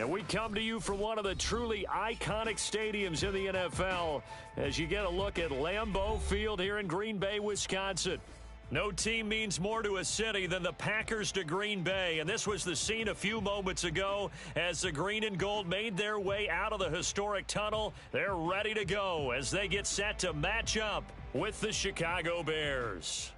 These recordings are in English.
And we come to you from one of the truly iconic stadiums in the NFL as you get a look at Lambeau Field here in Green Bay, Wisconsin. No team means more to a city than the Packers to Green Bay, and this was the scene a few moments ago as the green and gold made their way out of the historic tunnel. They're ready to go as they get set to match up with the Chicago Bears.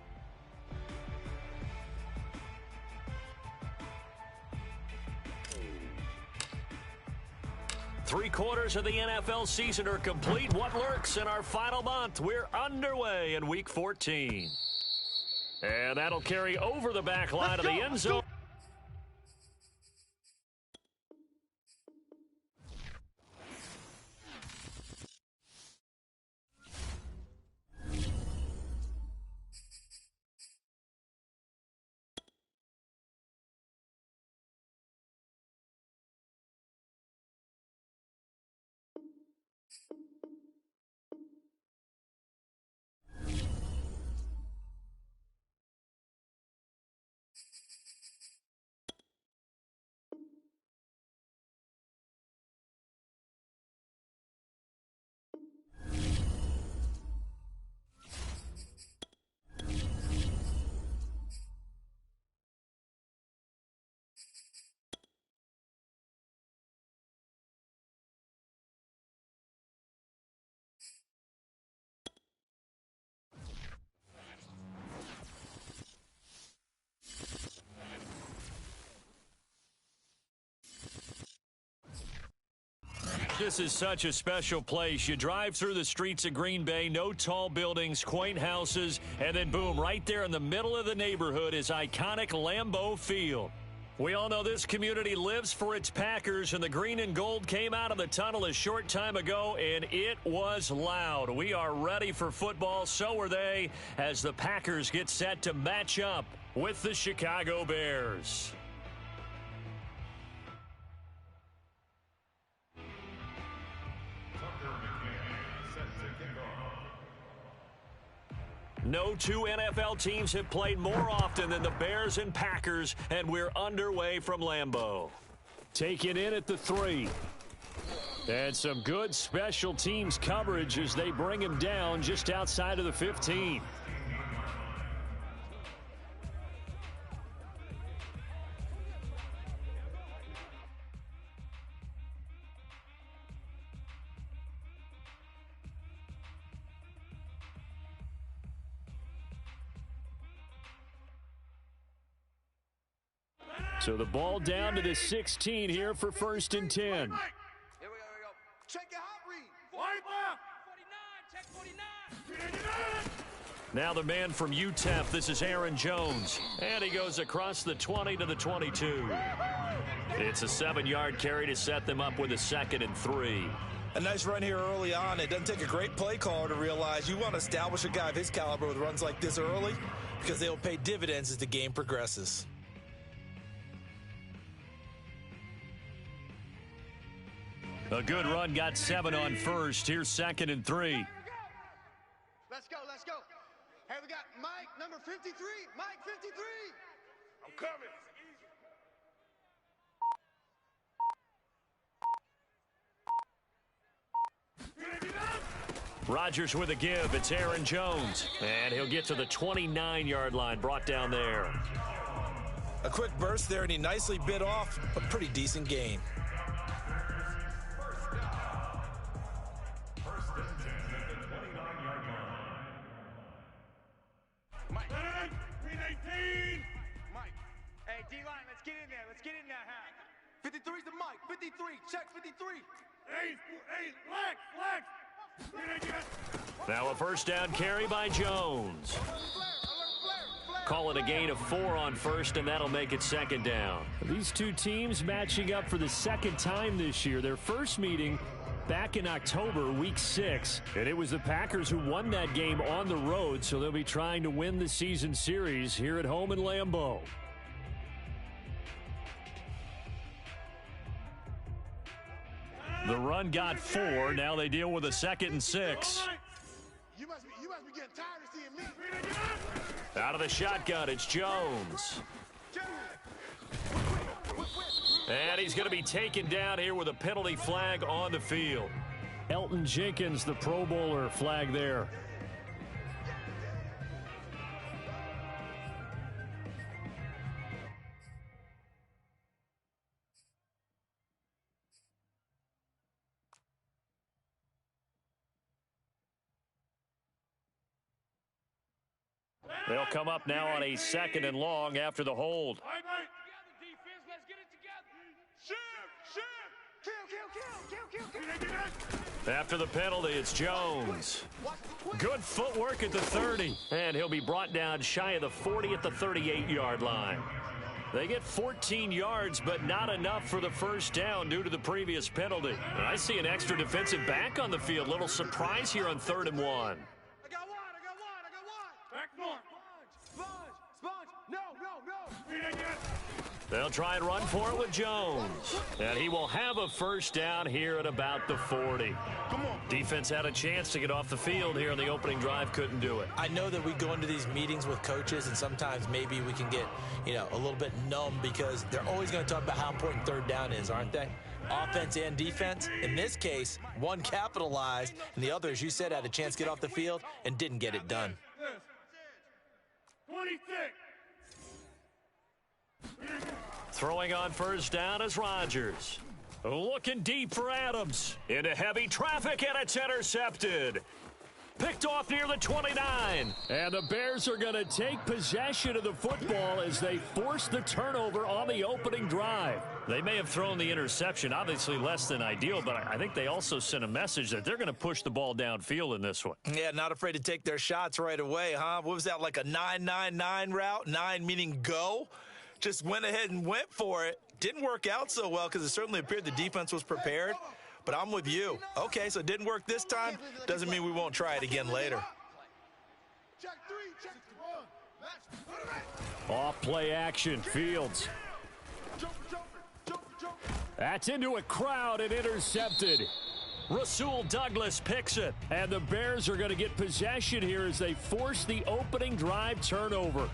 Three-quarters of the NFL season are complete. What lurks in our final month? We're underway in Week 14. And that'll carry over the back line of the end zone. This is such a special place. You drive through the streets of Green Bay, no tall buildings, quaint houses, and then boom, right there in the middle of the neighborhood is iconic Lambeau Field. We all know this community lives for its Packers, and the green and gold came out of the tunnel a short time ago, and it was loud. We are ready for football, so are they, as the Packers get set to match up with the Chicago Bears. No two NFL teams have played more often than the Bears and Packers, and we're underway from Lambeau. Taken in at the 3. And some good special teams coverage as they bring him down just outside of the 15. So the ball down to the 16 here for 1st and 10. Here we go. Check your hot read. 49, check 49. Now the man from UTEP, this is Aaron Jones. And he goes across the 20 to the 22. It's a 7-yard carry to set them up with a 2nd and 3. A nice run here early on. It doesn't take a great play caller to realize you want to establish a guy of his caliber with runs like this early because they will pay dividends as the game progresses. A good run, got 7 on first. Here's 2nd and 3. Let's go. Hey, we got Mike, number 53. Mike, 53. I'm coming. Rodgers with a give. It's Aaron Jones. And he'll get to the 29-yard line, brought down there. A quick burst there, and he nicely bit off a pretty decent gain. Get in there, 53's the Mike. 53. Check 53. Lex. Now a 1st down carry by Jones. Call it a gain of 4 on 1st, and that'll make it 2nd down. These two teams matching up for the 2nd time this year. Their first meeting back in October, Week 6. And it was the Packers who won that game on the road, so they'll be trying to win the season series here at home in Lambeau. The run got 4. Now they deal with a 2nd and 6. You must be getting tired of seeing me. Out of the shotgun, it's Jones. And he's going to be taken down here with a penalty flag on the field. Elton Jenkins, the Pro Bowler, flag there. They'll come up now on a 2nd and long after the hold. After the penalty, it's Jones. Good footwork at the 30. And he'll be brought down shy of the 40 at the 38-yard line. They get 14 yards, but not enough for the first down due to the previous penalty. And I see an extra defensive back on the field. Little surprise here on 3rd and 1. I got one. Back more. Sponge. No. They'll try and run for it with Jones. And he will have a first down here at about the 40. Defense had a chance to get off the field here in the opening drive. Couldn't do it. I know that we go into these meetings with coaches, and sometimes maybe we can get, a little bit numb because they're always going to talk about how important 3rd down is, aren't they? Offense and defense. In this case, one capitalized, and the other, as you said, had a chance to get off the field and didn't get it done. 26. Throwing on first down is Rodgers. Looking deep for Adams. Into heavy traffic, and it's intercepted. Picked off near the 29. And the Bears are going to take possession of the football as they force the turnover on the opening drive. They may have thrown the interception, obviously less than ideal, but I think they also sent a message that they're going to push the ball downfield in this one. Yeah, not afraid to take their shots right away, huh? What was that, like a 9-9-9 route? 9 meaning go? Just went ahead and went for it. Didn't work out so well because it certainly appeared the defense was prepared. But I'm with you. Okay, so it didn't work this time. Doesn't mean we won't try it again later. Off play action, Fields. That's into a crowd and intercepted. Rasul Douglas picks it. And the Bears are going to get possession here as they force the opening drive turnover.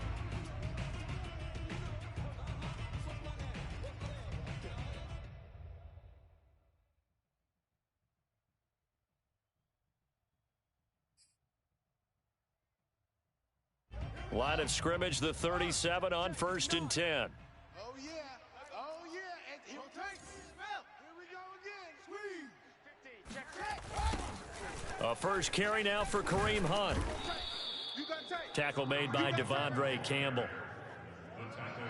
Line of scrimmage, the 37 on 1st and 10. Oh, yeah. And he'll take spell. Here we go again. Squeeze. A first carry now for Kareem Hunt. Tackle made by Devondre Campbell.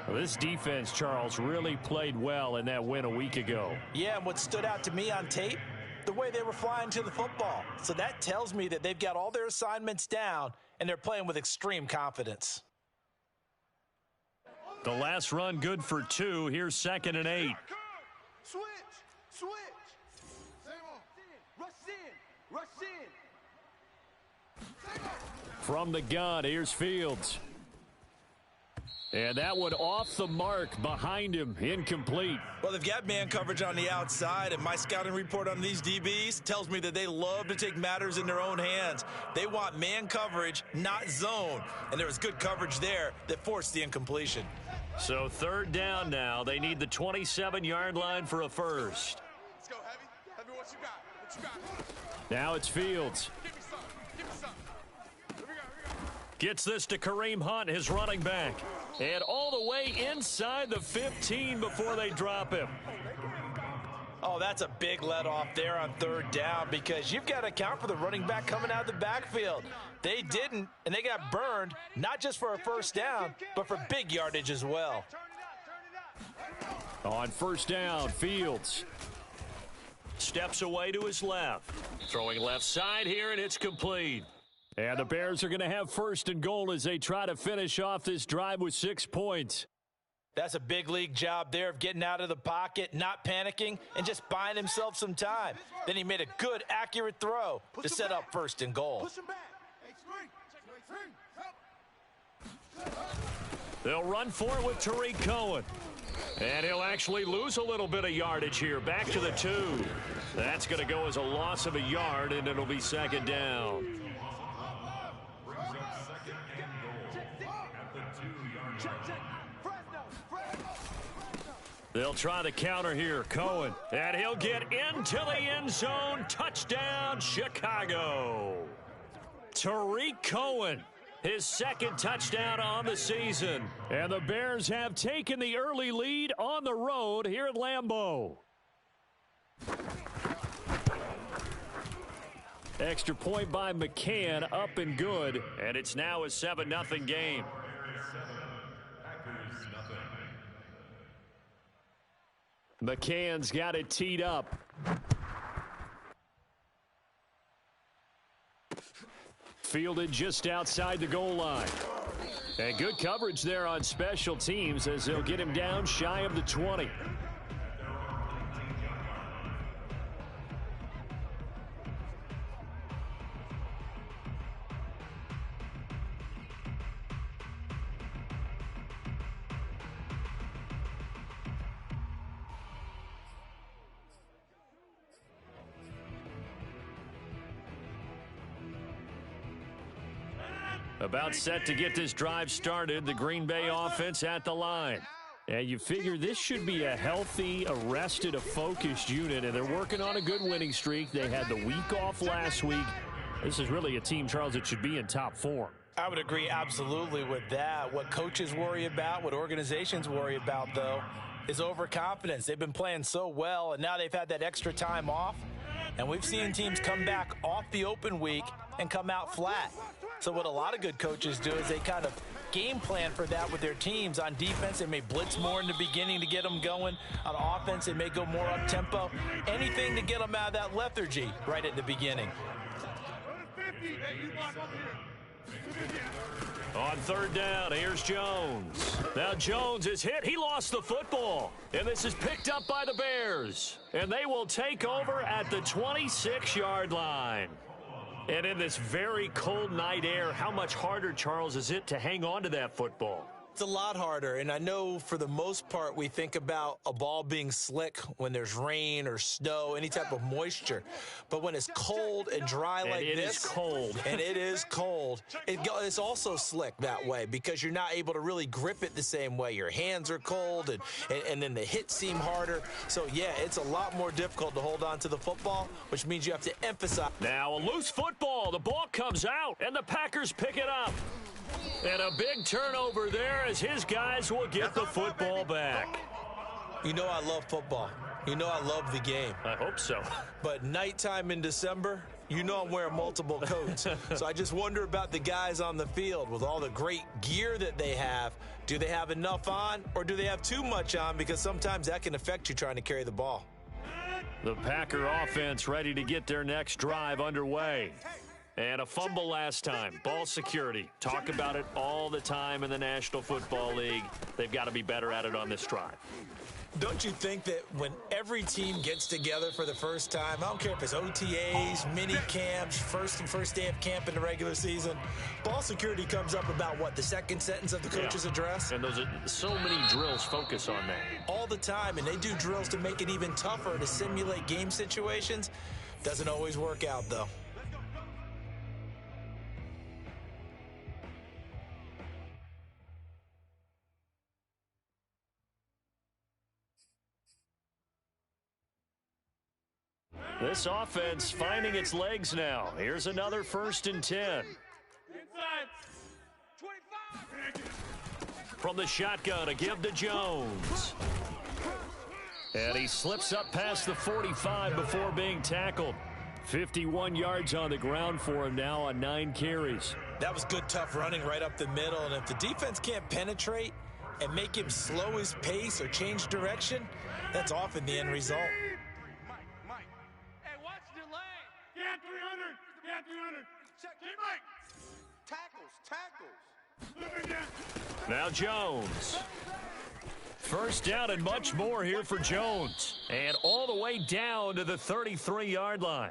Well, this defense, Charles, really played well in that win a week ago. Yeah, and what stood out to me on tape, the way they were flying to the football. So that tells me that they've got all their assignments down and they're playing with extreme confidence. The last run good for 2. Here's 2nd and 8. Switch. Rush in. From the gun, here's Fields. And that one off the mark behind him, incomplete. Well, they've got man coverage on the outside, and my scouting report on these DBs tells me that they love to take matters in their own hands. They want man coverage, not zone, and there was good coverage there that forced the incompletion. So 3rd down now. They need the 27-yard line for a first. Let's go, Heavy. Heavy, what you got? Now it's Fields. Give me some. Here we go. Gets this to Kareem Hunt, his running back. And all the way inside the 15 before they drop him. Oh, that's a big let off there on 3rd down because you've got to account for the running back coming out of the backfield. They didn't, and they got burned, not just for a first down, but for big yardage as well. On 1st down, Fields steps away to his left. Throwing left side here, and it's complete. And the Bears are going to have 1st and goal as they try to finish off this drive with 6 points. That's a big league job there of getting out of the pocket, not panicking, and just buying himself some time. Then he made a good, accurate throw to set up 1st and goal. Push him back. They'll run for it with Tariq Cohen. And he'll actually lose a little bit of yardage here. Back to the 2. That's going to go as a loss of a yard, and it'll be 2nd down. They'll try the counter here. Cohen. And he'll get into the end zone. Touchdown, Chicago. Tariq Cohen, his second touchdown on the season. And the Bears have taken the early lead on the road here at Lambeau. Extra point by McCann, up and good. And it's now a 7-0 game. McCann's got it teed up. Fielded just outside the goal line. And good coverage there on special teams as they'll get him down shy of the 20. About set to get this drive started, the Green Bay offense at the line. And you figure this should be a healthy, a rested, a focused unit, and they're working on a good winning streak. They had the week off last week. This is really a team, Charles, that should be in top form. I would agree absolutely with that. What coaches worry about, what organizations worry about, though, is overconfidence. They've been playing so well, and now they've had that extra time off. And we've seen teams come back off the open week and come out flat. So what a lot of good coaches do is they kind of game plan for that with their teams. On defense, they may blitz more in the beginning to get them going. On offense, they may go more up-tempo. Anything to get them out of that lethargy right at the beginning. On third down, here's Jones. Now Jones is hit. He lost the football. And this is picked up by the Bears. And they will take over at the 26-yard line. And in this very cold night air, how much harder, Charles, is it to hang on to that football? It's a lot harder, and I know for the most part we think about a ball being slick when there's rain or snow, any type of moisture. But when it's cold and dry like this, it is cold. And it is cold, it's also slick that way because you're not able to really grip it the same way. Your hands are cold, and then the hits seem harder. So, yeah, it's a lot more difficult to hold on to the football, which means you have to emphasize. Now a loose football. The ball comes out, and the Packers pick it up. And a big turnover there as his guys will get the football back. You know I love football. You know I love the game. I hope so. But nighttime in December, you know I'm wearing multiple coats. So I just wonder about the guys on the field with all the great gear that they have. Do they have enough on or do they have too much on? Because sometimes that can affect you trying to carry the ball. The Packer offense ready to get their next drive underway. And a fumble last time. Ball security. Talk about it all the time in the National Football League. They've got to be better at it on this drive. Don't you think that when every team gets together for the first time, I don't care if it's OTAs, mini camps, first day of camp in the regular season, ball security comes up about what, the second sentence of the coach's address? And those are so many drills focus on that. All the time, and they do drills to make it even tougher to simulate game situations. Doesn't always work out, though. This offense finding its legs now. Here's another 1st and 10. From the shotgun, a give to Jones. And he slips up past the 45 before being tackled. 51 yards on the ground for him now on 9 carries. That was good, tough running right up the middle. And if the defense can't penetrate and make him slow his pace or change direction, that's often the end result. Now Jones. First down and much more here for Jones. And all the way down to the 33-yard line.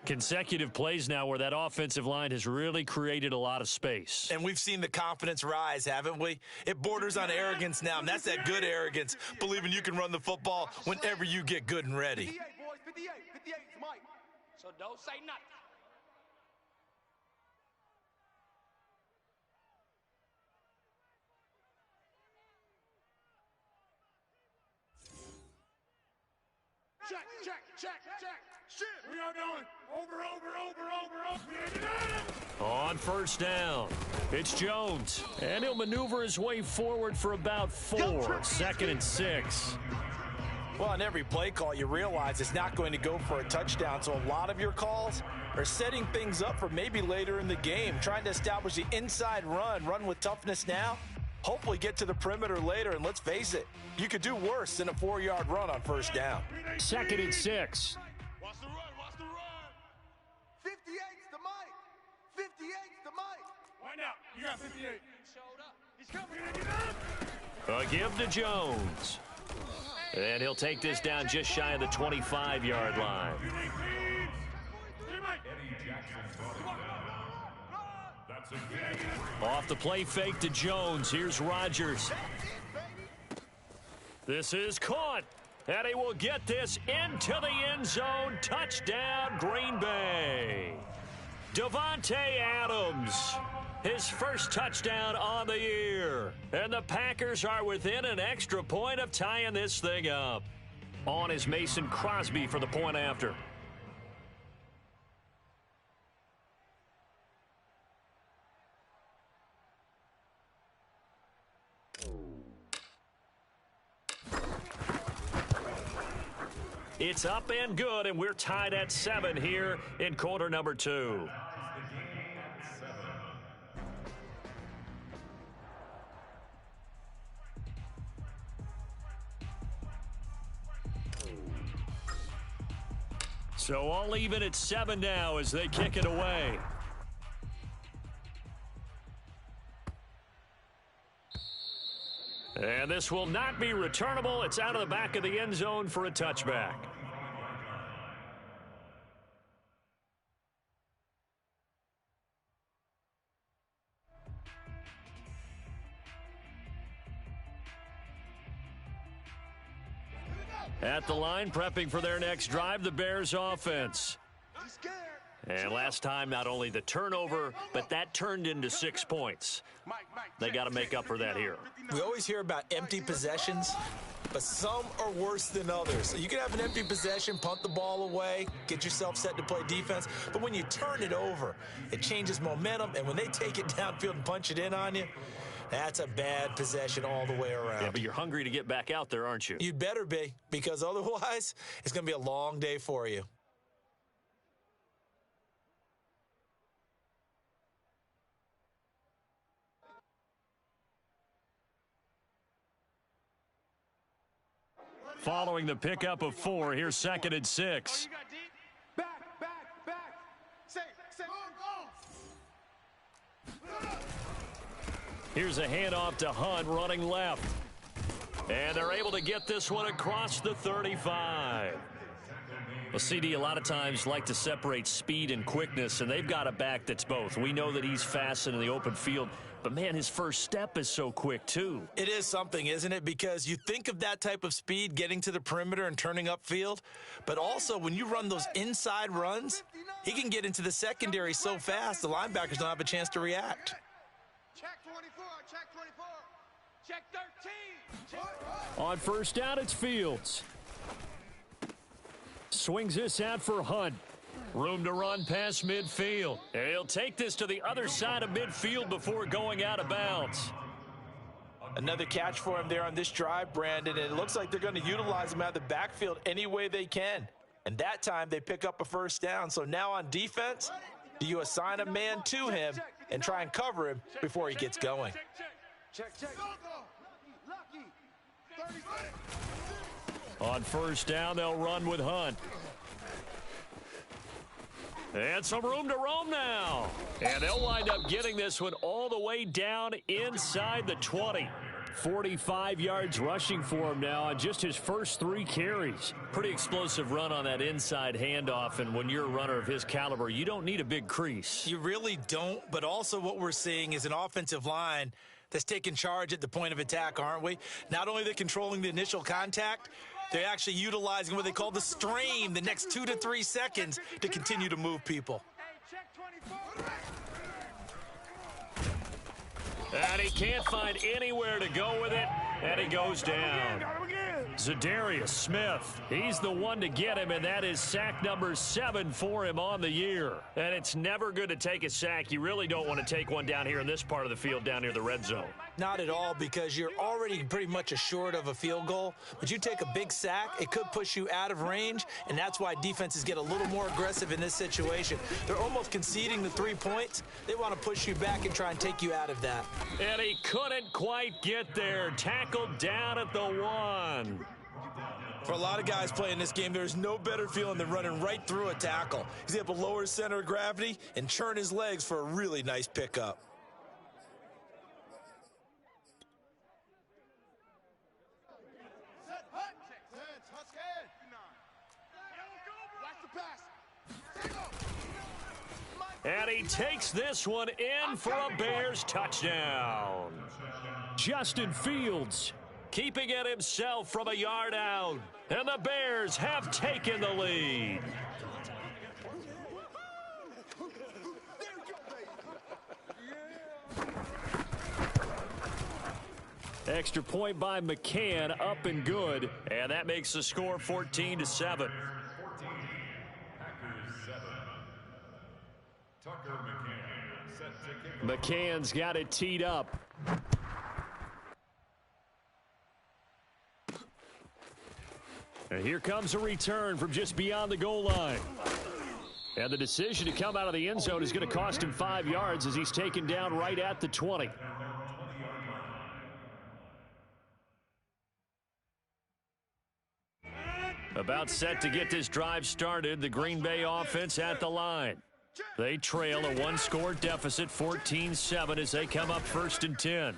Consecutive plays now where that offensive line has really created a lot of space. And we've seen the confidence rise, haven't we? It borders on arrogance now, and that's that good arrogance, believing you can run the football whenever you get good and ready. 58, boys, 58. 58 is Mike. So don't say nothing. Shit. We are going over. On first down, it's Jones, and he'll maneuver his way forward for about 4. 2nd and 6. Well, on every play call, you realize it's not going to go for a touchdown, so a lot of your calls are setting things up for maybe later in the game, trying to establish the inside run with toughness now, hopefully get to the perimeter later, and let's face it, you could do worse than a 4-yard run on first down. 2nd and 6. Watch the run. 58's the mic. 58's the mic. Wind out. You got 58. Showed up. He's coming. A give to Jones. And he'll take this down just shy of the 25-yard line. Off the play fake to Jones. Here's Rodgers. This is caught. And he will get this into the end zone. Touchdown, Green Bay. Davante Adams, his first touchdown on the year. And the Packers are within an extra point of tying this thing up. On is Mason Crosby for the point after. It's up and good, and we're tied at 7 here in quarter number 2. So all even at 7 now as they kick it away. And this will not be returnable. It's out of the back of the end zone for a touchback. At the line, prepping for their next drive, the Bears offense. And last time, not only the turnover, but that turned into 6 points. They got to make up for that here. We always hear about empty possessions, but some are worse than others. So you can have an empty possession, punt the ball away, get yourself set to play defense, but when you turn it over, it changes momentum, and when they take it downfield and punch it in on you, that's a bad possession all the way around. Yeah, but you're hungry to get back out there, aren't you? You'd better be, because otherwise, it's going to be a long day for you. Following the pickup of 4, here's 2nd and 6. Back. Say, go. Here's a handoff to Hunt running left. And they're able to get this one across the 35. Well, CD, a lot of times like to separate speed and quickness, and they've got a back that's both. We know that he's fast in the open field, but, man, his first step is so quick, too. It is something, isn't it? Because you think of that type of speed getting to the perimeter and turning upfield, but also when you run those inside runs, he can get into the secondary so fast the linebackers don't have a chance to react. Check 24, check 24, check 13. On first down, it's Fields. Swings this out for Hunt. Room to run past midfield. And he'll take this to the other side of midfield before going out of bounds. Another catch for him there on this drive, Brandon, and it looks like they're going to utilize him out of the backfield any way they can. And that time they pick up a first down. So now on defense, do you assign a man to him and try and cover him before he gets going? Check. Lucky. 36. On first down, they'll run with Hunt. And some room to roam now. And they'll wind up getting this one all the way down inside the 20. 45 yards rushing for him now on just his first 3 carries. Pretty explosive run on that inside handoff, and when you're a runner of his caliber, you don't need a big crease. You really don't, but also what we're seeing is an offensive line that's taking charge at the point of attack, aren't we? Not only are they controlling the initial contact, they're actually utilizing what they call the strain, the next 2 to 3 seconds, to continue to move people. And he can't find anywhere to go with it, and he goes down. Zadarius Smith, he's the one to get him, and that is sack number 7 for him on the year. And it's never good to take a sack. You really don't want to take one down here in this part of the field, down near the red zone. Not at all, because you're already pretty much assured of a field goal. But you take a big sack, it could push you out of range, and that's why defenses get a little more aggressive in this situation. They're almost conceding the 3 points. They want to push you back and try and take you out of that. And he couldn't quite get there. Tackled down at the 1. For a lot of guys playing this game, there's no better feeling than running right through a tackle. He's able to lower his center of gravity and churn his legs for a really nice pickup. And he takes this one in for a Bears touchdown. Justin Fields keeping it himself from a yard out. And the Bears have taken the lead. Extra point by McCann, up and good. And that makes the score 14-7. McCann's got it teed up. And here comes a return from just beyond the goal line. And the decision to come out of the end zone is going to cost him 5 yards as he's taken down right at the 20. About set to get this drive started, the Green Bay offense at the line. They trail a 1-score deficit, 14-7, as they come up 1st and 10.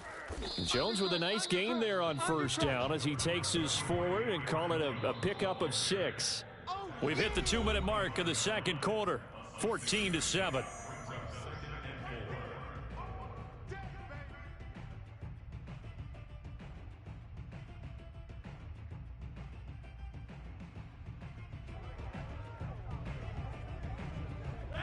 Jones with a nice gain there on 1st down as he takes his forward and call it a pickup of 6. We've hit the 2-minute mark of the second quarter, 14-7.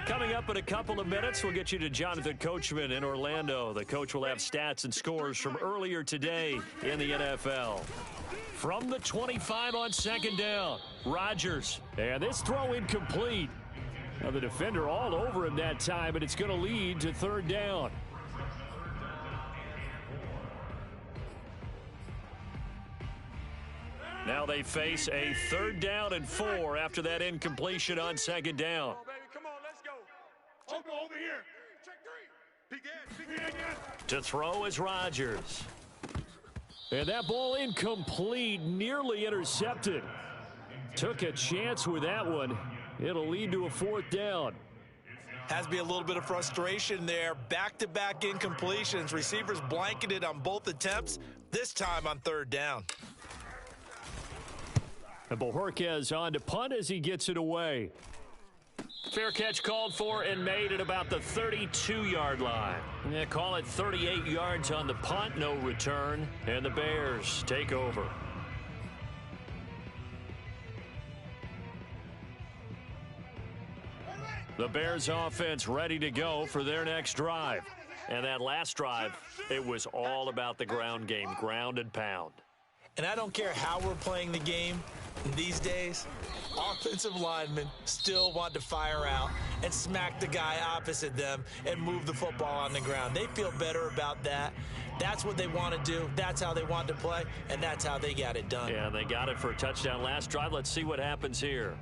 Coming up in a couple of minutes, we'll get you to Jonathan Coachman in Orlando. The coach will have stats and scores from earlier today in the NFL. From the 25 on 2nd down, Rodgers. And this throw incomplete. Now the defender all over him that time, and it's going to lead to 3rd down. Now they face a 3rd down and 4 after that incompletion on 2nd down. Over here. Check 3. Peek again. To throw is Rodgers. And that ball incomplete, nearly intercepted. Took a chance with that one. It'll lead to a 4th down. Has to be a little bit of frustration there. Back-to-back incompletions. Receivers blanketed on both attempts, this time on 3rd down. And Bojorquez on to punt as he gets it away. Fair catch called for and made at about the 32-yard line. Yeah, call it 38 yards on the punt, no return, and the Bears take over. The Bears offense ready to go for their next drive. And that last drive, it was all about the ground game, ground and pound. And I don't care how we're playing the game these days, offensive linemen still want to fire out and smack the guy opposite them and move the football on the ground. They feel better about that. That's what they want to do. That's how they want to play, and that's how they got it done. Yeah, they got it for a touchdown last drive. Let's see what happens here.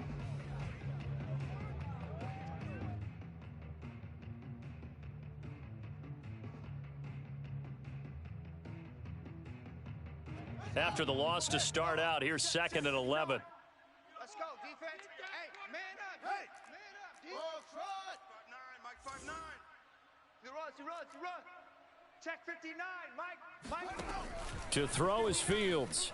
After the loss to start out, here's 2nd and 11. Let's go, defense. Hey, man up. Hey, man up. Defense. Run. 5'9", Mike 5'9". He runs. Check 59, Mike. To throw is Fields.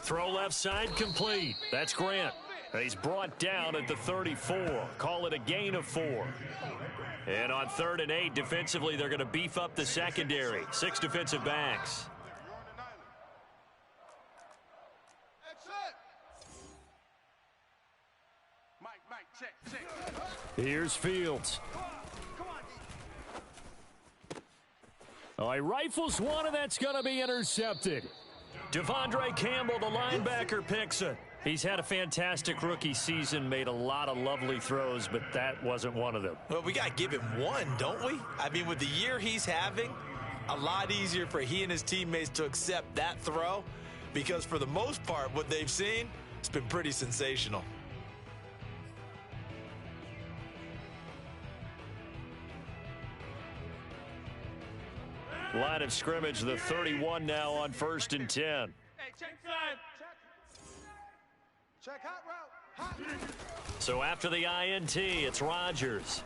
Throw left side complete. That's Grant. He's brought down at the 34. Call it a gain of 4. And on 3rd and 8, defensively, they're going to beef up the secondary. 6 defensive backs. Check. Here's Fields. Oh, he rifles one, and that's going to be intercepted. Devondre Campbell, the linebacker, picks it. He's had a fantastic rookie season, made a lot of lovely throws, but that wasn't one of them. Well, we got to give him one, don't we? I mean, with the year he's having, a lot easier for he and his teammates to accept that throw because for the most part, what they've seen, it's been pretty sensational. Line of scrimmage, the 31 now on 1st and 10. Hey, check side. Check hot route. Hot. So after the INT, it's Rodgers.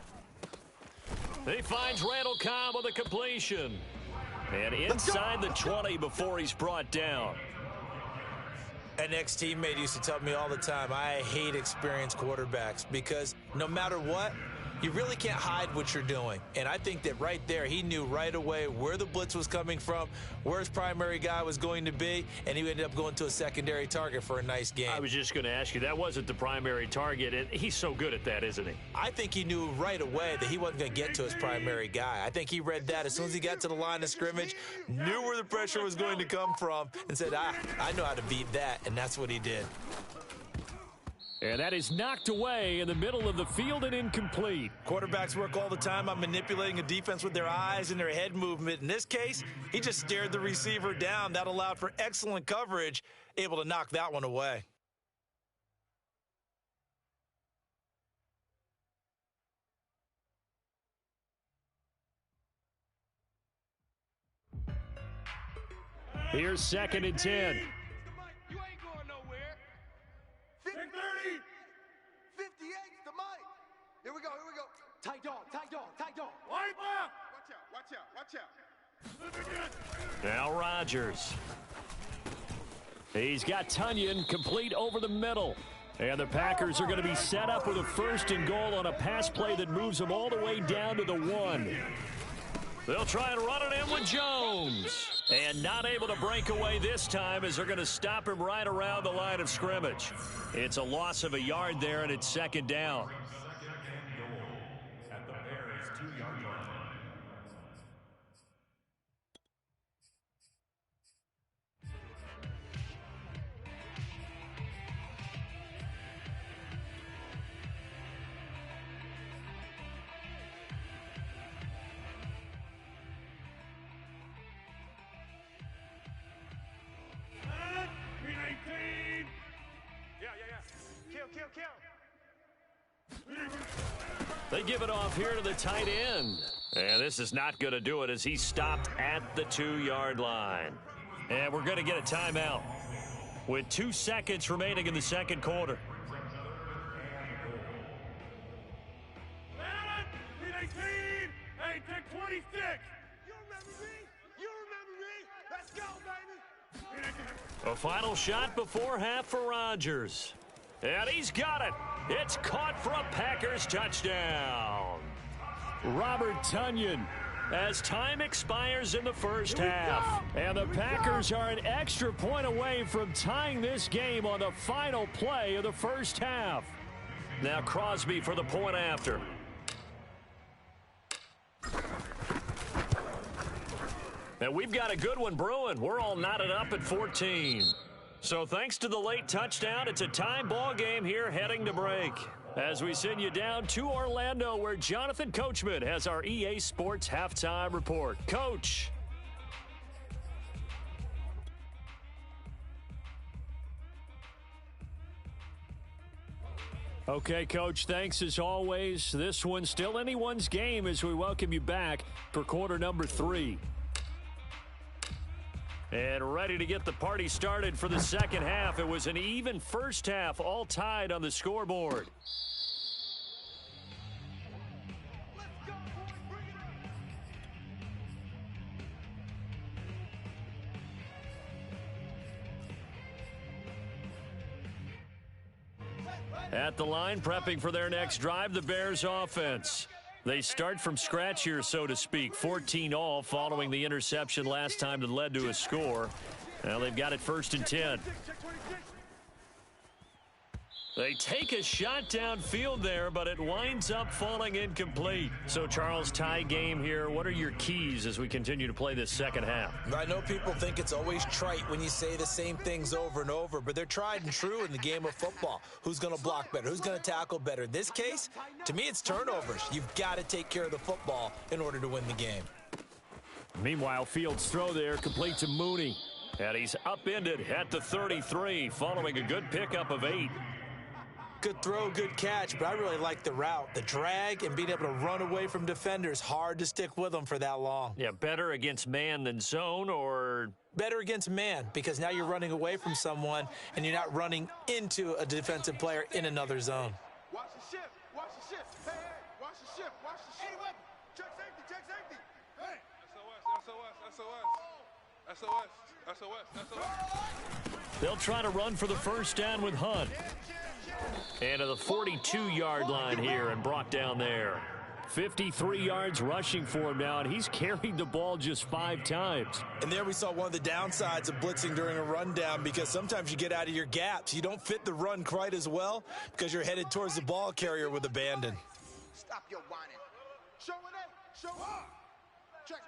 He finds Randall Cobb with a completion. And inside the 20 before he's brought down. An ex-teammate used to tell me all the time, I hate experienced quarterbacks because no matter what, you really can't hide what you're doing. And I think that right there, he knew right away where the blitz was coming from, where his primary guy was going to be, and he ended up going to a secondary target for a nice game. I was just going to ask you, that wasn't the primary target, and he's so good at that, isn't he? I think he knew right away that he wasn't going to get to his primary guy. I think he read that as soon as he got to the line of scrimmage, knew where the pressure was going to come from, and said, I know how to beat that, and that's what he did. And that is knocked away in the middle of the field and incomplete. Quarterbacks work all the time on manipulating a defense with their eyes and their head movement. In this case, he just stared the receiver down. That allowed for excellent coverage, able to knock that one away. Here's 2nd and 10. You ain't going nowhere. 30. 58's the mic. Here we go. Tight dog. Wipe up. Watch out. Now Rodgers. He's got Tunyon complete over the middle. And the Packers are going to be set up with a 1st and goal on a pass play that moves them all the way down to the 1. They'll try and run it in with Jones. And not able to break away this time as they're going to stop him right around the line of scrimmage. It's a loss of a yard there, and it's 2nd down. At the Bears' 2-yard line. They give it off here to the tight end. And this is not going to do it as he stopped at the 2-yard line. And we're going to get a timeout with 2 seconds remaining in the 2nd quarter. Hey, take 26. You remember me. Let's go, baby. A final shot before half for Rodgers. And he's got it. It's caught for a Packers touchdown. Robert Tunyon as time expires in the 1st half. And the Packers are an extra point away from tying this game on the final play of the 1st half. Now Crosby for the point after. And we've got a good one brewing. We're all knotted up at 14. So thanks to the late touchdown, it's a tie ball game here heading to break. As we send you down to Orlando, where Jonathan Coachman has our EA Sports Halftime Report. Coach. Okay, Coach, thanks as always. This one's still anyone's game as we welcome you back for quarter number 3. And ready to get the party started for the 2nd half. It was an even 1st half, all tied on the scoreboard. At the line, prepping for their next drive, the Bears offense. They start from scratch here, so to speak. 14 all following the interception last time that led to a score. Now they've got it 1st and 10. They take a shot downfield there, but it winds up falling incomplete. So, Charles, tie game here. What are your keys as we continue to play this second half? I know people think it's always trite when you say the same things over and over, but they're tried and true in the game of football. Who's going to block better? Who's going to tackle better? In this case, to me, it's turnovers. You've got to take care of the football in order to win the game. Meanwhile, Fields' throw there complete to Mooney. And he's upended at the 33 following a good pickup of 8. Good throw, good catch, but I really like the route. The drag and being able to run away from defenders, hard to stick with them for that long. Yeah, better against man than zone, or? Better against man, because now you're running away from someone and you're not running into a defensive player in another zone. Watch the shift. Watch the shift. Hey, hey. Watch the shift. Watch the shift. Hey, check safety. Check safety. Hey. SOS. They'll try to run for the first down with Hunt. And to the 42-yard line here and brought down there. 53 yards rushing for him now, and he's carried the ball just 5 times. And there we saw one of the downsides of blitzing during a rundown, because sometimes you get out of your gaps. You don't fit the run quite as well because you're headed towards the ball carrier with abandon. Stop your whining. Show it up. Show up. Check.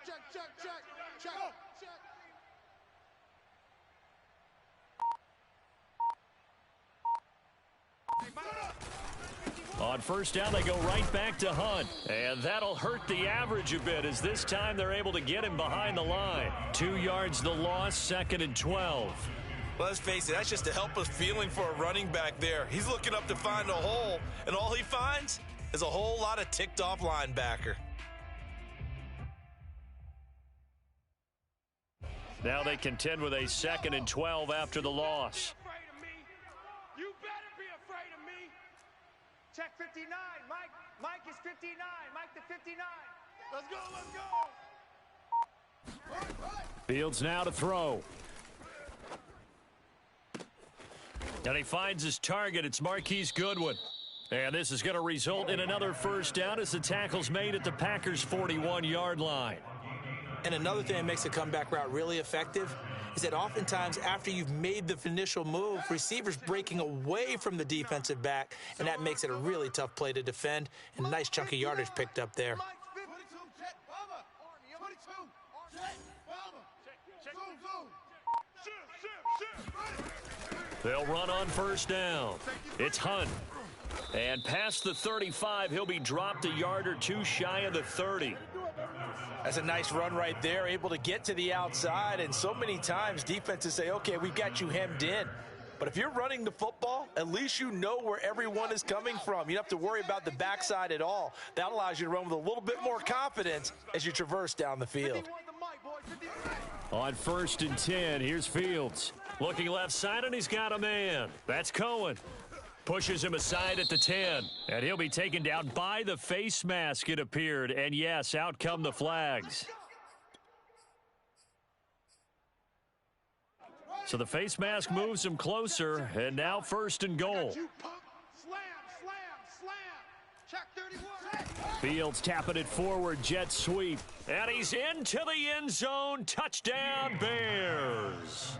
On first down, they go right back to Hunt. And that'll hurt the average a bit, as this time they're able to get him behind the line. 2 yards the loss, 2nd and 12. Well, let's face it, that's just a helpless feeling for a running back there. He's looking up to find a hole, and all he finds is a whole lot of ticked-off linebacker. Now they contend with a 2nd and 12 after the loss. You better be afraid of me. Check 59. Mike is 59. Mike the 59. Let's go. Fields now to throw. And he finds his target. It's Marquise Goodwin. And this is going to result in another first down as the tackle's made at the Packers' 41-yard line. And another thing that makes a comeback route really effective is that oftentimes after you've made the initial move, receivers breaking away from the defensive back, and that makes it a really tough play to defend, and a nice chunk of yardage picked up there. They'll run on first down. It's Hunt. And past the 35, he'll be dropped a yard or two shy of the 30. That's a nice run right there, able to get to the outside, and so many times defenses say, okay, we've got you hemmed in. But if you're running the football, at least you know where everyone is coming from. You don't have to worry about the backside at all. That allows you to run with a little bit more confidence as you traverse down the field. On 1st and 10, here's Fields. Looking left side, and he's got a man. That's Cohen. Pushes him aside at the 10. And he'll be taken down by the face mask, it appeared. And yes, out come the flags. So the face mask moves him closer, and now 1st and goal. Check 31. Fields tapping it forward, jet sweep. And he's into the end zone. Touchdown, Bears.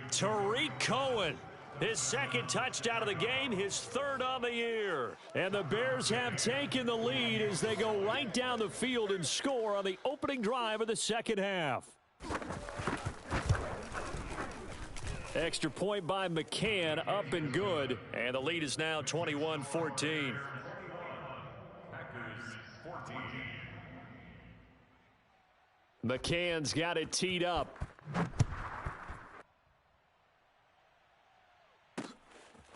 Tariq Cohen. His 2nd touchdown of the game, his 3rd on the year. And the Bears have taken the lead as they go right down the field and score on the opening drive of the second half. Extra point by McCann, up and good. And the lead is now 21-14. McCann's got it teed up.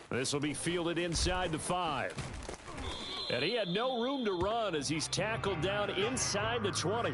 This will be fielded inside the 5. And he had no room to run as he's tackled down inside the 20.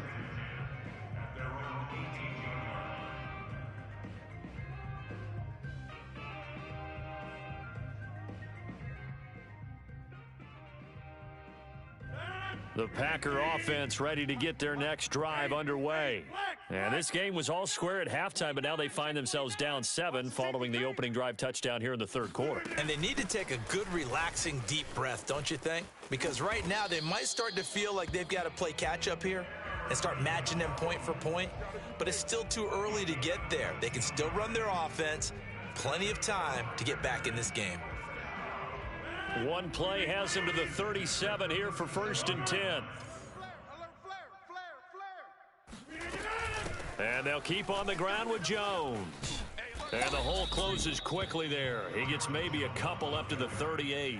The Packer offense ready to get their next drive underway. And this game was all square at halftime, but now they find themselves down 7 following the opening drive touchdown here in the 3rd quarter. And they need to take a good, relaxing, deep breath, don't you think? Because right now they might start to feel like they've got to play catch-up here and start matching them point for point. But it's still too early to get there. They can still run their offense. Plenty of time to get back in this game. One play has him to the 37 here for 1st and 10. And they'll keep on the ground with Jones. And the hole closes quickly there. He gets maybe a couple up to the 38.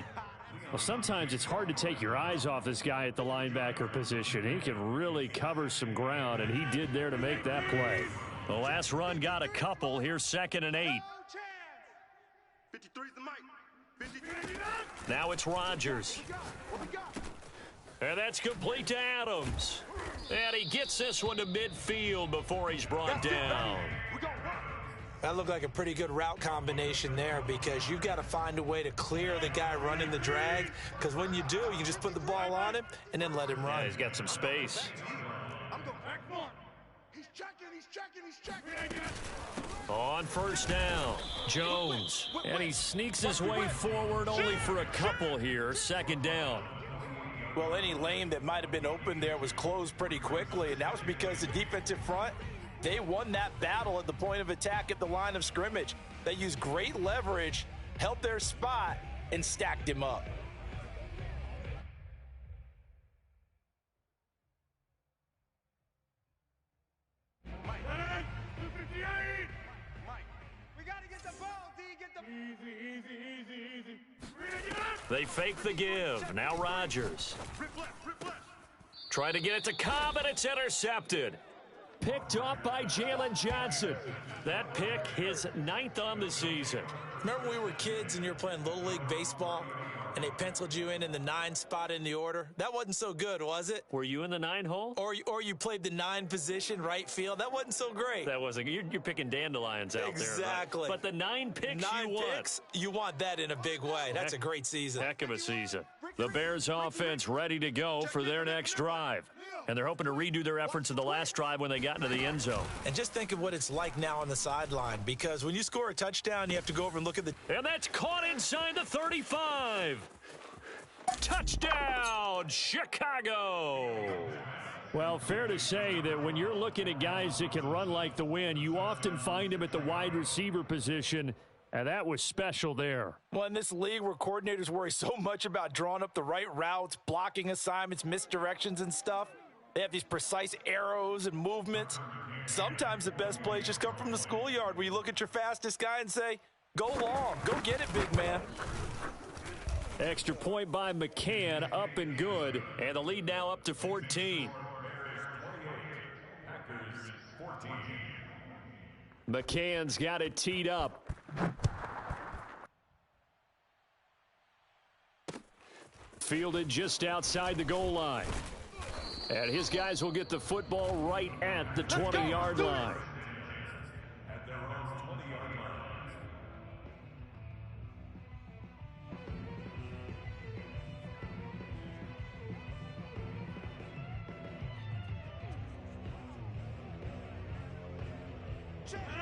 Well, sometimes it's hard to take your eyes off this guy at the linebacker position. He can really cover some ground, and he did there to make that play. The last run got a couple. Here's 2nd and 8. 53's the mic. 53. Now it's Rodgers. And that's complete to Adams. And he gets this one to midfield before he's brought down. That looked like a pretty good route combination there because you've got to find a way to clear the guy running the drag, because when you do, you can just put the ball on him and then let him run. Yeah, he's got some space. He's checking. On 1st down, Jones. And he sneaks his way forward only for a couple here. 2nd down. Well, any lane that might have been open there was closed pretty quickly, and that was because the defensive front, they won that battle at the point of attack at the line of scrimmage. They used great leverage, held their spot, and stacked him up. They fake the give. Now Rodgers. Try to get it to Cobb, and it's intercepted. Picked off by Jalen Johnson. That pick, his 9th on the season. Remember when we were kids and you were playing Little League Baseball and they penciled you in the 9 spot in the order? That wasn't so good, was it? Were you in the 9 hole? Or you played the 9 position, right field? That wasn't so great. That wasn't. You're picking dandelions out there. Exactly. Right? But the 9 picks 9 you picks, you want that in a big way. That's a great season. Heck of a season. The Bears offense ready to go for their next drive. And they're hoping to redo their efforts in the last drive when they got into the end zone. And just think of what it's like now on the sideline, because when you score a touchdown, you have to go over and look at the... And that's caught inside the 35. Touchdown, Chicago. Well, fair to say that when you're looking at guys that can run like the wind, you often find them at the wide receiver position, and that was special there. Well, in this league where coordinators worry so much about drawing up the right routes, blocking assignments, misdirections and stuff, they have these precise arrows and movements. Sometimes the best plays just come from the schoolyard where you look at your fastest guy and say, go long, go get it, big man. Extra point by McCann, up and good. And the lead now up to 14. McCann's got it teed up. Fielded just outside the goal line. And his guys will get the football right at the 20-yard line. At their own 20-yard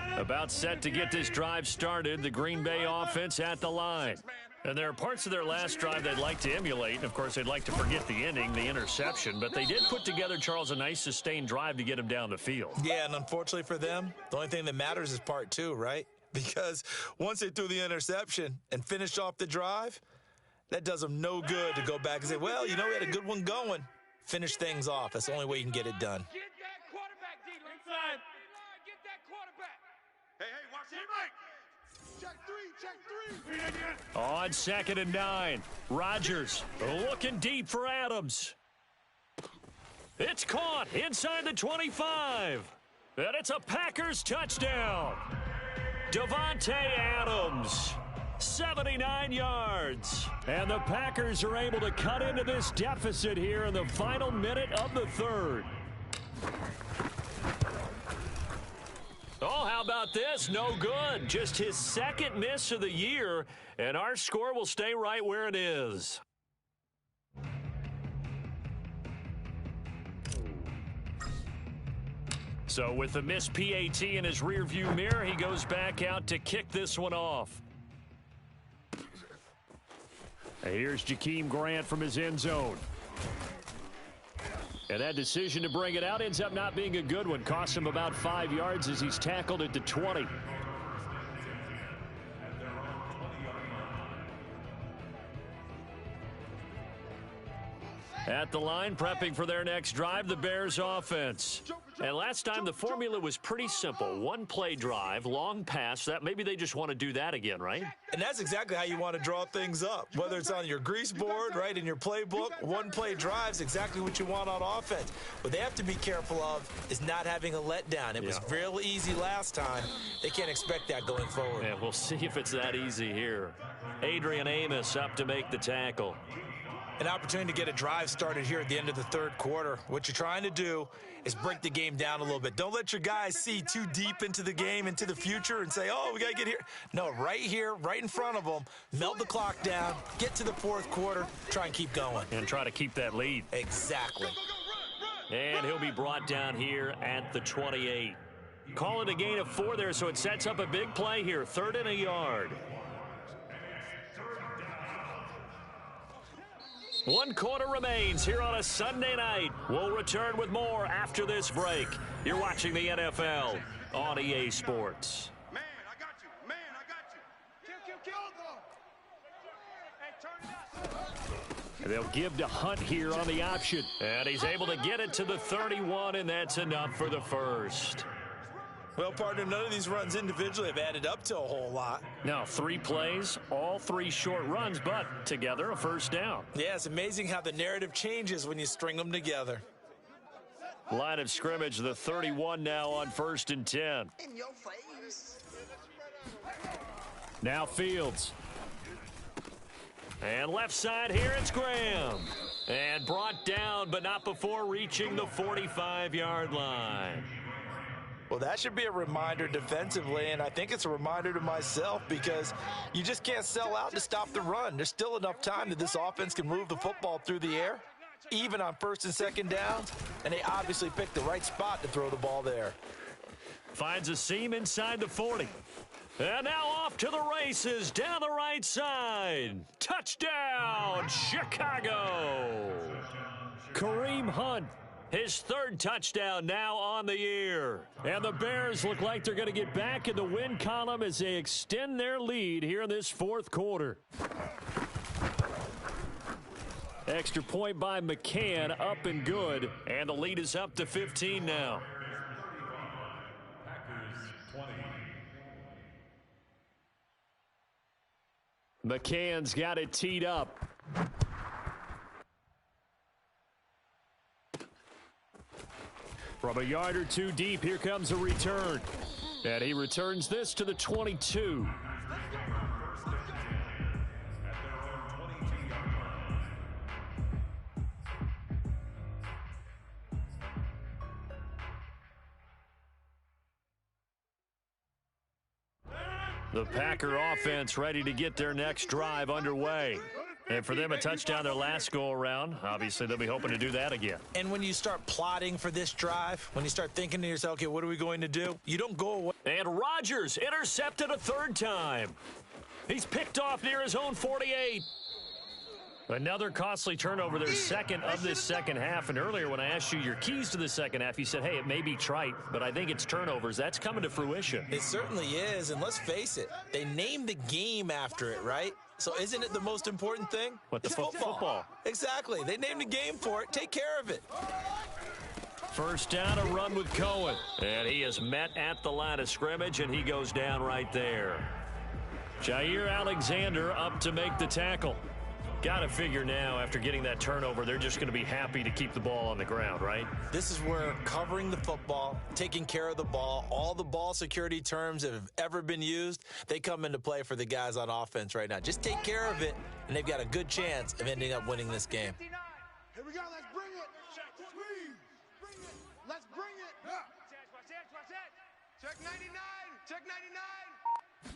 line. About set to get this drive started, the Green Bay offense at the line. And there are parts of their last drive they'd like to emulate. And, of course, they'd like to forget the ending, the interception. But they did put together, Charles, a nice sustained drive to get him down the field. Yeah, and unfortunately for them, the only thing that matters is part 2, right? Because once they threw the interception and finished off the drive, that does them no good to go back and say, well, you know, we had a good one going. Finish things off. That's the only way you can get it done. Get that quarterback, D-line. Inside. Get that quarterback. Hey, watch it, Mike. Check 3. On 2nd and 9, Rodgers looking deep for Adams. It's caught inside the 25. And it's a Packers touchdown. Davante Adams, 79 yards. And the Packers are able to cut into this deficit here in the final minute of the 3rd. Oh, how about this? No good. Just his 2nd miss of the year, and our score will stay right where it is. So with the missed PAT in his rearview mirror, he goes back out to kick this one off. And here's Jakeem Grant from his end zone. And that decision to bring it out ends up not being a good one. Costs him about 5 yards as he's tackled at the 20. At the line, prepping for their next drive, the Bears offense. And last time, the formula was pretty simple. One-play drive, long pass. That maybe they just want to do that again, right? And that's exactly how you want to draw things up. Whether it's on your grease board, right, in your playbook, one-play drive is exactly what you want on offense. What they have to be careful of is not having a letdown. It was real easy last time. They can't expect that going forward. Yeah, we'll see if it's that easy here. Adrian Amos up to make the tackle. An opportunity to get a drive started here at the end of the third quarter. What you're trying to do is break the game down a little bit. Don't let your guys see too deep into the game, into the future, and say, oh, we got to get here. No, right here, right in front of them, melt the clock down, get to the fourth quarter, try and keep going. And try to keep that lead. Exactly. And he'll be brought down here at the 28. Call it a gain of 4 there, so it sets up a big play here. 3rd and a yard. 1 quarter remains here on a Sunday night. We'll return with more after this break. You're watching the NFL on EA Sports. Man, I got you. Man, I got you. Kill. Hey, turn it up. And they'll give to Hunt here on the option. And he's able to get it to the 31, and that's enough for the first. Well, partner, none of these runs individually have added up to a whole lot. Now 3 plays, all 3 short runs, but together a first down. Yeah, it's amazing how the narrative changes when you string them together. Line of scrimmage, the 31 now on 1st and 10. In your face. Now Fields. And left side here, it's Graham. And brought down, but not before reaching the 45-yard line. Well, that should be a reminder defensively, and I think it's a reminder to myself because you just can't sell out to stop the run. There's still enough time that this offense can move the football through the air, even on 1st and 2nd downs, and they obviously picked the right spot to throw the ball there. Finds a seam inside the 40. And now off to the races down the right side. Touchdown, Chicago. Kareem Hunt. His 3rd touchdown now on the year. And the Bears look like they're going to get back in the win column as they extend their lead here in this 4th quarter. Extra point by McCann, up and good. And the lead is up to 15 now. McCann's got it teed up. From a yard or 2 deep, here comes a return. And he returns this to the 22. The Packer offense ready to get their next drive underway. And for them, a touchdown their last go-around. Obviously, they'll be hoping to do that again. And when you start plotting for this drive, when you start thinking to yourself, okay, what are we going to do? You don't go away. And Rodgers intercepted a 3rd time. He's picked off near his own 48. Another costly turnover, their 2nd of this 2nd half. And earlier when I asked you your keys to the 2nd half, you said, hey, it may be trite, but I think it's turnovers. That's coming to fruition. It certainly is, and let's face it, they named the game after it, right? So isn't it the most important thing? What, the it's football? Exactly. They named the game for it. Take care of it. 1st down, a run with Cohen. And he is met at the line of scrimmage, and he goes down right there. Jair Alexander up to make the tackle. Got to figure now, after getting that turnover, they're just going to be happy to keep the ball on the ground, right? This is where covering the football, taking care of the ball, all the ball security terms that have ever been used, they come into play for the guys on offense right now. Just take care of it, and they've got a good chance of ending up winning this game. Here we go. Let's bring it. Squeeze. Bring it. Let's bring it. Watch that. Check 99. Check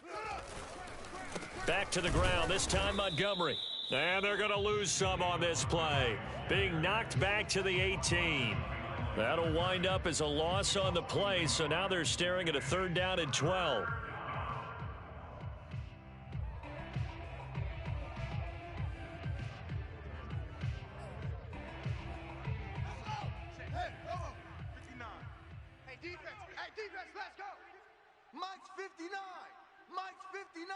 99. Back to the ground, this time Montgomery. And they're going to lose some on this play. Being knocked back to the 18. That'll wind up as a loss on the play, so now they're staring at a 3rd down and 12. Hey, defense, let's go. Mike's 59. Mike's 59.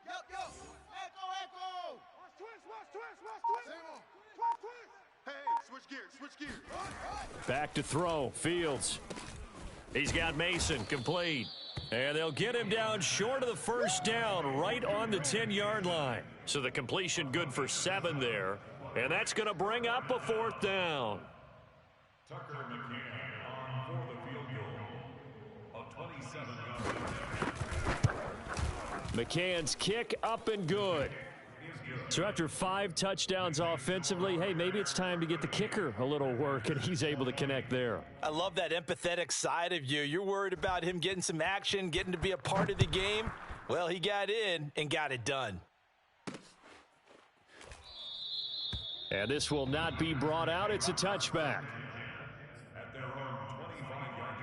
Yo. Echo. Watch twist. Same on. Twist. Hey, switch gears. Back to throw. Fields. He's got Mason complete. And they'll get him down short of the first down, right on the 10-yard line. So the completion good for 7 there. And that's going to bring up a 4th down. Tucker McCann on for the field goal. A 27-yard. McCann's kick up and good. So after 5 touchdowns offensively, hey, maybe it's time to get the kicker a little work, and he's able to connect there. I love that empathetic side of you. You're worried about him getting some action, getting to be a part of the game. Well, he got in and got it done. And this will not be brought out. It's a touchback. At their own 25-yard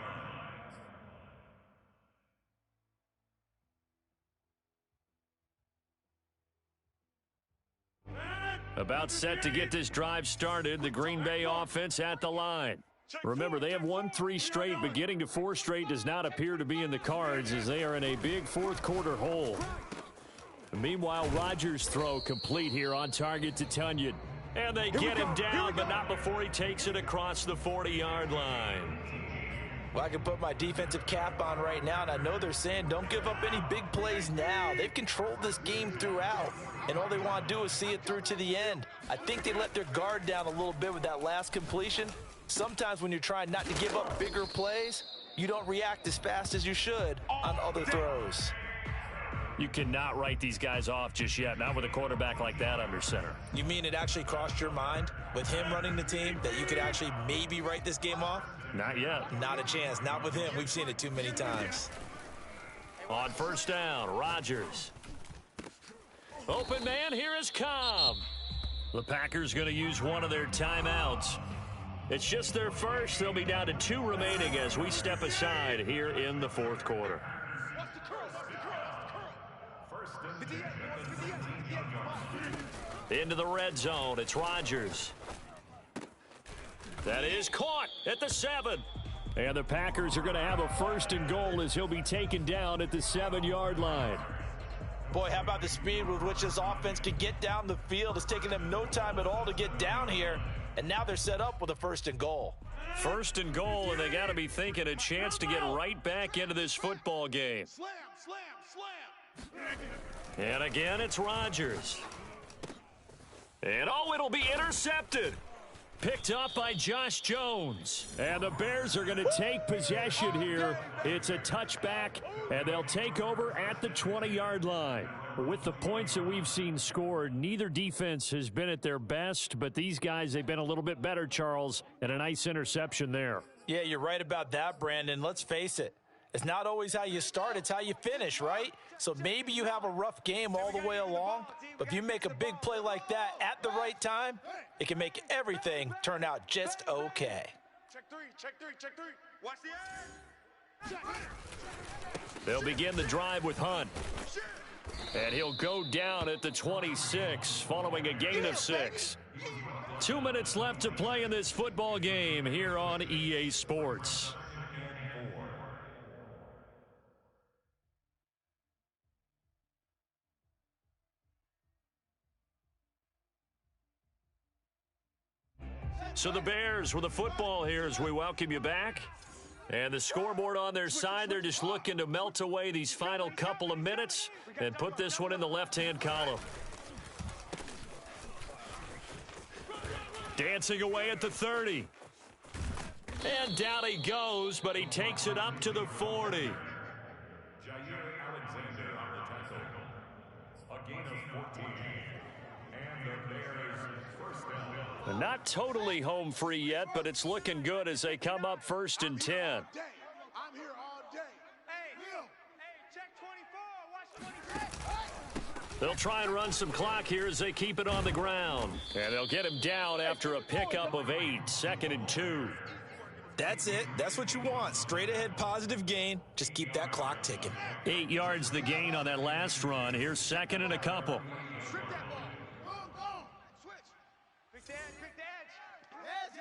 line. About set to get this drive started. The Green Bay offense at the line. Remember, they have won 3 straight, but getting to 4 straight does not appear to be in the cards as they are in a big fourth-quarter hole. Meanwhile, Rodgers' throw complete here on target to Tunyon. And they get him down, but not before he takes it across the 40-yard line. Well, I can put my defensive cap on right now, and I know they're saying don't give up any big plays now. They've controlled this game throughout, and all they want to do is see it through to the end. I think they let their guard down a little bit with that last completion. Sometimes when you're trying not to give up bigger plays, you don't react as fast as you should on other throws. You cannot write these guys off just yet, not with a quarterback like that under center. You mean it actually crossed your mind with him running the team that you could actually maybe write this game off? Not yet. Not a chance. Not with him. We've seen it too many times. On first down, Rodgers. Open man, here is Cobb. The Packers going to use one of their timeouts. It's just their first. They'll be down to 2 remaining as we step aside here in the 4th quarter. Into the red zone, it's Rodgers. That is caught at the 7. And the Packers are going to have a 1st and goal as he'll be taken down at the 7-yard line. Boy, how about the speed with which this offense can get down the field? It's taken them no time at all to get down here, and now they're set up with a 1st and goal. 1st and goal, and they got to be thinking a chance to get right back into this football game. Slam. And again, it's Rodgers. And it'll be intercepted. Picked up by Josh Jones. And the Bears are going to take possession here. It's a touchback, and they'll take over at the 20-yard line. With the points that we've seen scored, neither defense has been at their best, but these guys, they've been a little bit better, Charles, and a nice interception there. Yeah, you're right about that, Brandon. Let's face it. It's not always how you start, it's how you finish, right? So maybe you have a rough game all the way along, but if you make a big play like that at the right time, it can make everything turn out just okay. Check three. Watch the edge. They'll begin the drive with Hunt. And he'll go down at the 26 following a gain of 6. 2 minutes left to play in this football game here on EA Sports. So the Bears with the football here as we welcome you back. And the scoreboard on their side, they're just looking to melt away these final couple of minutes and put this one in the left-hand column. Dancing away at the 30. And down he goes, but he takes it up to the 40. Jair Alexander on the tackle. A gain of 14. And the Bears first down. Not totally home free yet, but it's looking good as they come up 1st and 10. I'm here all day. Hey, check 24. Watch 26. They'll try and run some clock here as they keep it on the ground. And they'll get him down after a pickup of 8, 2nd and 2. That's it. That's what you want. Straight ahead positive gain. Just keep that clock ticking. 8 yards the gain on that last run. Here's 2nd and a couple. Strip that ball. Go. Switch. Quick the edge. Edge.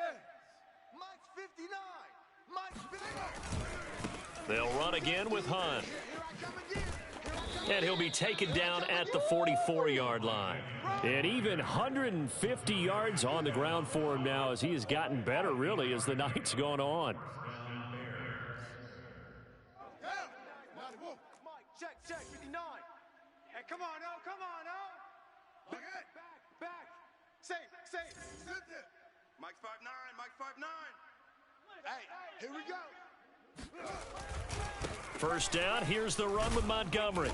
Mike's 59. Mike's 59. They'll run again with Hunt. Here I come again. And he'll be taken down at the 44-yard line. Run. And even 150 yards on the ground for him now as he has gotten better, really, as the night's gone on. Mike, check, 59. Hey, come on, oh, come on, oh. Back. Say. Mike's 5'9", Mike's 5'9". Hey, here we go. First down, here's the run with Montgomery.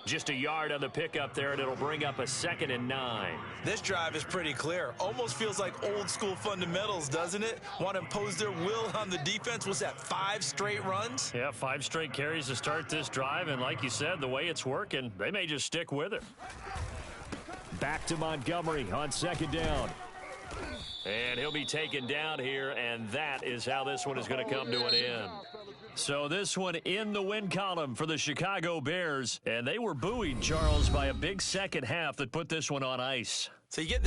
Just a yard on the pickup there, and it'll bring up a 2nd and 9. This drive is pretty clear. Almost feels like old school fundamentals, doesn't it? Want to impose their will on the defense. Was that 5 straight runs? Yeah, 5 straight carries to start this drive, and like you said, the way it's working, they may just stick with it. Back to Montgomery on 2nd down. And he'll be taken down here, and that is how this one is going to come to an end. So this one in the win column for the Chicago Bears, and they were buoyed, Charles, by a big second half that put this one on ice. So you get